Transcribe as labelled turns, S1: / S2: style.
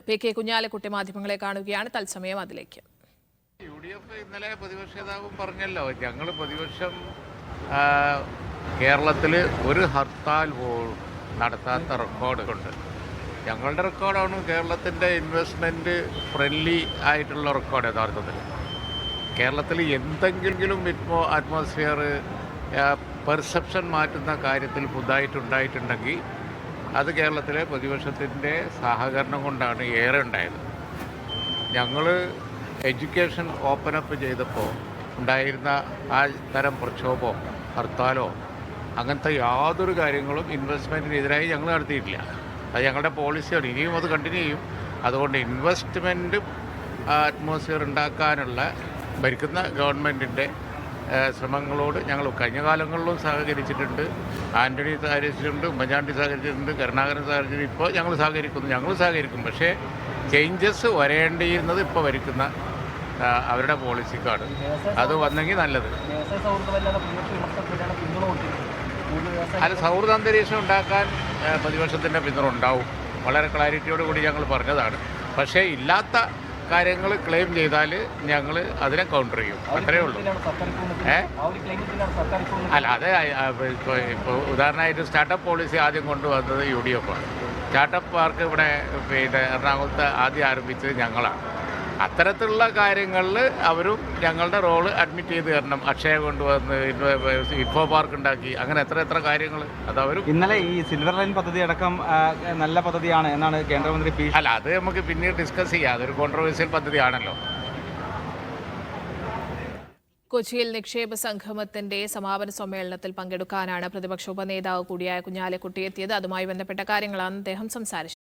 S1: K Kunhalikutty മാധ്യമങ്ങളെ കാണുകയാണ്. തത്സമയം അതിലേക്ക്.
S2: UDF ഇന്നലെ പ്രതിപക്ഷ നേതാവും പറഞ്ഞല്ലോ, ഞങ്ങൾ പ്രതിപക്ഷം കേരളത്തിൽ ഒരു ഹർത്താൽ പോലും നടത്താത്ത റെക്കോർഡുണ്ട്. ഞങ്ങളുടെ റെക്കോർഡാണ് കേരളത്തിൻ്റെ ഇൻവെസ്റ്റ്മെൻറ്റ് ഫ്രണ്ട്ലി ആയിട്ടുള്ള റെക്കോർഡ്. യഥാർത്ഥത്തിൽ കേരളത്തിൽ എന്തെങ്കിലും അറ്റ്മോസ്ഫിയർ പെർസെപ്ഷൻ മാറ്റുന്ന കാര്യത്തിൽ പുതുതായിട്ടുണ്ടായിട്ടുണ്ടെങ്കിൽ അത് കേരളത്തിലെ പ്രതിപക്ഷത്തിൻ്റെ സഹകരണം കൊണ്ടാണ് ഏറെ ഉണ്ടായത്. ഞങ്ങൾ എഡ്യൂക്കേഷൻ ഓപ്പൺ അപ്പ് ചെയ്തപ്പോൾ ഉണ്ടായിരുന്ന ആ തരം പ്രക്ഷോഭമോ ഹർത്താലോ അങ്ങനത്തെ യാതൊരു കാര്യങ്ങളും ഇൻവെസ്റ്റ്മെൻറ്റിനെതിരായി ഞങ്ങൾ നടത്തിയിട്ടില്ല. അത് ഞങ്ങളുടെ പോളിസിയാണ്, ഇനിയും അത് കണ്ടിന്യൂ ചെയ്യും. അതുകൊണ്ട് ഇൻവെസ്റ്റ്മെൻറ്റ് അറ്റ്മോസ്ഫിയർ ഉണ്ടാക്കാനുള്ള ഭരിക്കുന്ന ഗവൺമെൻറ്റിൻ്റെ ശ്രമങ്ങളോട് ഞങ്ങൾ കഴിഞ്ഞ കാലങ്ങളിലും സഹകരിച്ചിട്ടുണ്ട്. ആൻ്റണി സഹകരിച്ചിട്ടുണ്ട്, ഉമ്മൻചാണ്ടി സഹകരിച്ചിട്ടുണ്ട്, കരുണാകരൻ സഹകരിച്ചിട്ടുണ്ട്. ഇപ്പോൾ ഞങ്ങൾ സഹകരിക്കും. പക്ഷേ ചേഞ്ചസ് വരേണ്ടിയിരുന്നത് ഇപ്പോൾ ഭരിക്കുന്ന അവരുടെ പോളിസിക്കാണ്. അത് വന്നെങ്കിൽ നല്ലത്. അത് സൗഹൃദ അന്തരീക്ഷം ഉണ്ടാക്കാൻ പ്രതിപക്ഷത്തിൻ്റെ പിന്തുണ ഉണ്ടാവും. വളരെ ക്ലാരിറ്റിയോടുകൂടി ഞങ്ങൾ പറഞ്ഞതാണ്. പക്ഷേ ഇല്ലാത്ത കാര്യങ്ങൾ ക്ലെയിം ചെയ്താൽ ഞങ്ങൾ അതിനെ കൗണ്ടർ ചെയ്യും. അത്രയേ ഉള്ളൂ. അല്ല, അത് ഇപ്പോൾ ഉദാഹരണമായിട്ട് സ്റ്റാർട്ടപ്പ് പോളിസി ആദ്യം കൊണ്ടുവന്നത് UDF ആണ്. സ്റ്റാർട്ടപ്പ് പാർക്ക് ഇവിടെ എറണാകുളത്ത് ആദ്യം ആരംഭിച്ചത് ഞങ്ങളാണ്. അത്തരത്തിലുള്ള കാര്യങ്ങളിൽ അവരും ഞങ്ങളുടെ റോള് അഡ്മിറ്റ് ചെയ്ത് തരണം. അക്ഷയ കൊണ്ടുവന്ന് ഇൻഫോ പാർക്ക് ഉണ്ടാക്കി, അങ്ങനെ എത്ര കാര്യങ്ങൾ അത് അവരും.
S3: ഇന്നലെ ഈ സിൽവർ ലൈൻ പദ്ധതി അടക്കം നല്ല പദ്ധതിയാണ് എന്നാണ് കേന്ദ്രമന്ത്രി പീയൂഷ്.
S2: അല്ല, അത് നമുക്ക് പിന്നീട് ഡിസ്കസ് ചെയ്യാം. അതൊരു കോൺട്രവേഴ്സ്യൽ പദ്ധതിയാണല്ലോ.
S1: കൊച്ചിയിൽ നിക്ഷേപ സംഗമത്തിന്റെ സമാപന സമ്മേളനത്തിൽ പങ്കെടുക്കാനാണ് പ്രതിപക്ഷ ഉപനേതാവ് കൂടിയായ കുഞ്ഞാലിക്കുട്ടി എത്തിയത്. അതുമായി ബന്ധപ്പെട്ട കാര്യങ്ങളാണ് അദ്ദേഹം സംസാരിച്ചത്.